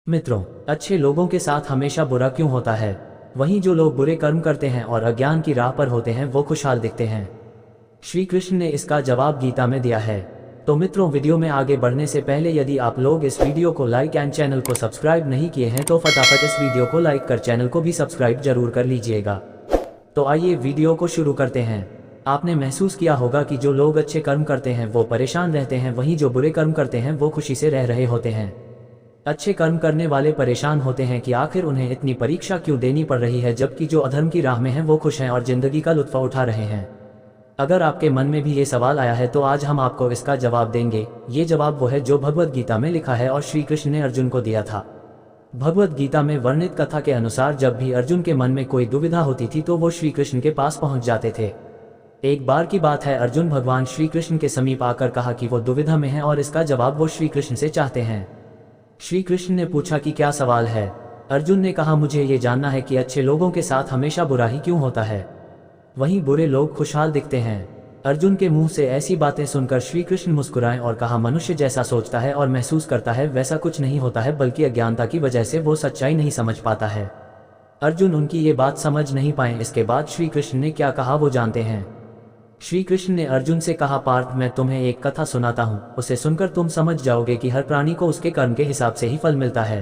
मित्रों, अच्छे लोगों के साथ हमेशा बुरा क्यों होता है? वहीं जो लोग बुरे कर्म करते हैं और अज्ञान की राह पर होते हैं वो खुशहाल दिखते हैं। श्री कृष्ण ने इसका जवाब गीता में दिया है। तो मित्रों, वीडियो में आगे बढ़ने से पहले यदि आप लोग इस वीडियो को लाइक एंड चैनल को सब्सक्राइब नहीं किए हैं तो फटाफट इस वीडियो को लाइक कर चैनल को भी सब्सक्राइब जरूर कर लीजिएगा। तो आइए वीडियो को शुरू करते हैं। आपने महसूस किया होगा कि जो लोग अच्छे कर्म करते हैं वो परेशान रहते हैं, वहीं जो बुरे कर्म करते हैं वो खुशी से रह रहे होते हैं। अच्छे कर्म करने वाले परेशान होते हैं कि आखिर उन्हें इतनी परीक्षा क्यों देनी पड़ रही है, जबकि जो अधर्म की राह में हैं वो खुश हैं और जिंदगी का लुत्फ उठा रहे हैं। अगर आपके मन में भी ये सवाल आया है तो आज हम आपको इसका जवाब देंगे। ये जवाब वो है जो भगवत गीता में लिखा है और श्री कृष्ण ने अर्जुन को दिया था। भगवत गीता में वर्णित कथा के अनुसार जब भी अर्जुन के मन में कोई दुविधा होती थी तो वो श्री कृष्ण के पास पहुंच जाते थे। एक बार की बात है, अर्जुन भगवान श्री कृष्ण के समीप आकर कहा कि वो दुविधा में है और इसका जवाब वो श्री कृष्ण से चाहते हैं। श्री कृष्ण ने पूछा कि क्या सवाल है? अर्जुन ने कहा, मुझे ये जानना है कि अच्छे लोगों के साथ हमेशा बुरा ही क्यों होता है, वहीं बुरे लोग खुशहाल दिखते हैं। अर्जुन के मुंह से ऐसी बातें सुनकर श्री कृष्ण मुस्कुराए और कहा, मनुष्य जैसा सोचता है और महसूस करता है वैसा कुछ नहीं होता है, बल्कि अज्ञानता की वजह से वो सच्चाई नहीं समझ पाता है। अर्जुन उनकी ये बात समझ नहीं पाए। इसके बाद श्री कृष्ण ने क्या कहा वो जानते हैं। श्री कृष्ण ने अर्जुन से कहा, पार्थ, मैं तुम्हें एक कथा सुनाता हूँ, उसे सुनकर तुम समझ जाओगे कि हर प्राणी को उसके कर्म के हिसाब से ही फल मिलता है।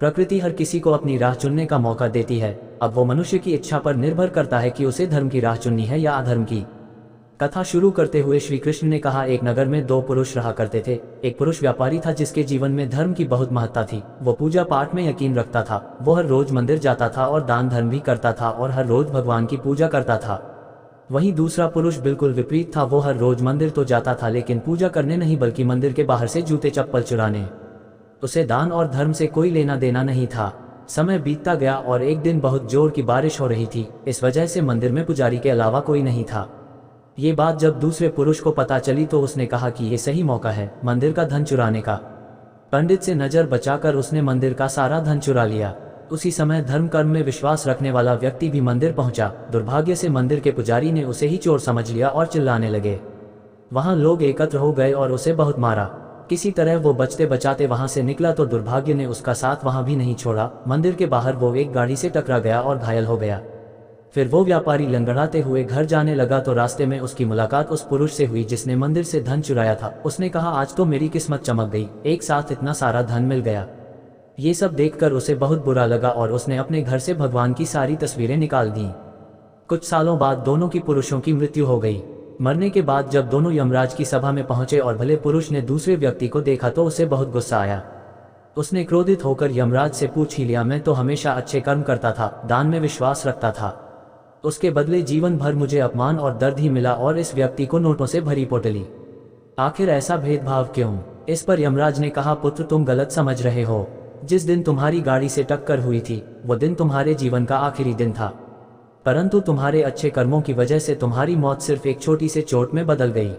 प्रकृति हर किसी को अपनी राह चुनने का मौका देती है। अब वो मनुष्य की इच्छा पर निर्भर करता है कि उसे धर्म की राह चुननी है या अधर्म की। कथा शुरू करते हुए श्री कृष्ण ने कहा, एक नगर में दो पुरुष रहा करते थे। एक पुरुष व्यापारी था जिसके जीवन में धर्म की बहुत महत्ता थी। वो पूजा पाठ में यकीन रखता था। वो हर रोज मंदिर जाता था और दान धर्म भी करता था और हर रोज भगवान की पूजा करता था। वहीं दूसरा पुरुष बिल्कुल विपरीत था। वो हर रोज मंदिर तो जाता था लेकिन पूजा करने नहीं, बल्कि मंदिर के बाहर से जूते चप्पल चुराने। उसे दान और धर्म से कोई लेना देना नहीं था। समय बीतता गया और एक दिन बहुत जोर की बारिश हो रही थी। इस वजह से मंदिर में पुजारी के अलावा कोई नहीं था। ये बात जब दूसरे पुरुष को पता चली तो उसने कहा कि ये सही मौका है मंदिर का धन चुराने का। पंडित से नजर बचाकर उसने मंदिर का सारा धन चुरा लिया। उसी समय धर्म कर्म में विश्वास रखने वाला व्यक्ति भी मंदिर पहुंचा। दुर्भाग्य से मंदिर के पुजारी ने उसे ही चोर समझ लिया और चिल्लाने लगे। वहां लोग एकत्र हो गए और उसे बहुत मारा। किसी तरह वो बचते बचाते वहां से निकला तो दुर्भाग्य ने उसका साथ वहां भी नहीं छोड़ा। मंदिर के बाहर वो एक गाड़ी से टकरा गया और घायल हो गया। फिर वो व्यापारी लंगड़ाते हुए घर जाने लगा तो रास्ते में उसकी मुलाकात उस पुरुष से हुई जिसने मंदिर से धन चुराया था। उसने कहा, आज तो मेरी किस्मत चमक गई, एक साथ इतना सारा धन मिल गया। ये सब देखकर उसे बहुत बुरा लगा और उसने अपने घर से भगवान की सारी तस्वीरें निकाल दी। कुछ सालों बाद दोनों की पुरुषों की मृत्यु हो गई। मरने के बाद जब दोनों यमराज की सभा में पहुंचे और भले पुरुष ने दूसरे व्यक्ति को देखा तो उसे बहुत गुस्सा आया। उसने क्रोधित होकर यमराज से पूछ ही लिया, मैं तो हमेशा अच्छे कर्म करता था, दान में विश्वास रखता था, उसके बदले जीवन भर मुझे अपमान और दर्द ही मिला और इस व्यक्ति को नोटों से भरी पोटली। आखिर ऐसा भेदभाव क्यों? इस पर यमराज ने कहा, पुत्र, तुम गलत समझ रहे हो। जिस दिन तुम्हारी गाड़ी से टक्कर हुई थी वो दिन तुम्हारे जीवन का आखिरी दिन था, परंतु तुम्हारे अच्छे कर्मों की वजह से तुम्हारी मौत सिर्फ एक छोटी से चोट में बदल गई।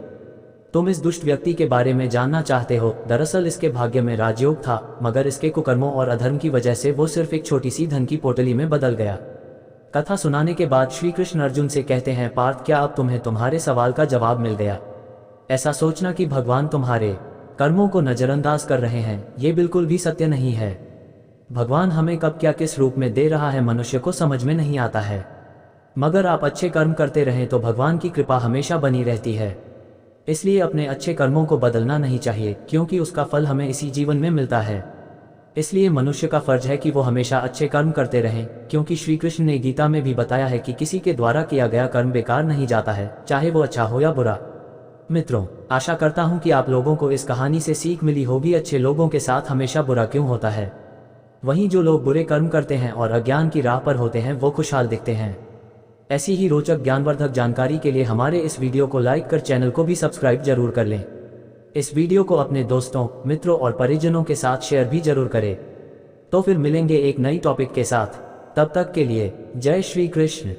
तुम इस दुष्ट व्यक्ति के बारे में जानना चाहते हो। दरअसल इसके भाग्य में राजयोग था, मगर इसके कुकर्मों और अधर्म की वजह से वो सिर्फ एक छोटी सी धन की पोटली में बदल गया। कथा सुनाने के बाद श्री कृष्ण अर्जुन से कहते हैं, पार्थ, क्या अब तुम्हें तुम्हारे सवाल का जवाब मिल गया? ऐसा सोचना कि भगवान तुम्हारे कर्मों को नजरअंदाज कर रहे हैं, ये बिल्कुल भी सत्य नहीं है। भगवान हमें कब क्या किस रूप में दे रहा है मनुष्य को समझ में नहीं आता है, मगर आप अच्छे कर्म करते रहें तो भगवान की कृपा हमेशा बनी रहती है। इसलिए अपने अच्छे कर्मों को बदलना नहीं चाहिए, क्योंकि उसका फल हमें इसी जीवन में मिलता है। इसलिए मनुष्य का फर्ज है कि वो हमेशा अच्छे कर्म करते रहें, क्योंकि श्री कृष्ण ने गीता में भी बताया है कि किसी के द्वारा किया गया कर्म बेकार नहीं जाता है, चाहे वो अच्छा हो या बुरा। मित्रों, आशा करता हूं कि आप लोगों को इस कहानी से सीख मिली होगी। अच्छे लोगों के साथ हमेशा बुरा क्यों होता है, वहीं जो लोग बुरे कर्म करते हैं और अज्ञान की राह पर होते हैं वो खुशहाल दिखते हैं। ऐसी ही रोचक ज्ञानवर्धक जानकारी के लिए हमारे इस वीडियो को लाइक कर चैनल को भी सब्सक्राइब जरूर कर लें। इस वीडियो को अपने दोस्तों, मित्रों और परिजनों के साथ शेयर भी जरूर करें। तो फिर मिलेंगे एक नई टॉपिक के साथ, तब तक के लिए जय श्री कृष्ण।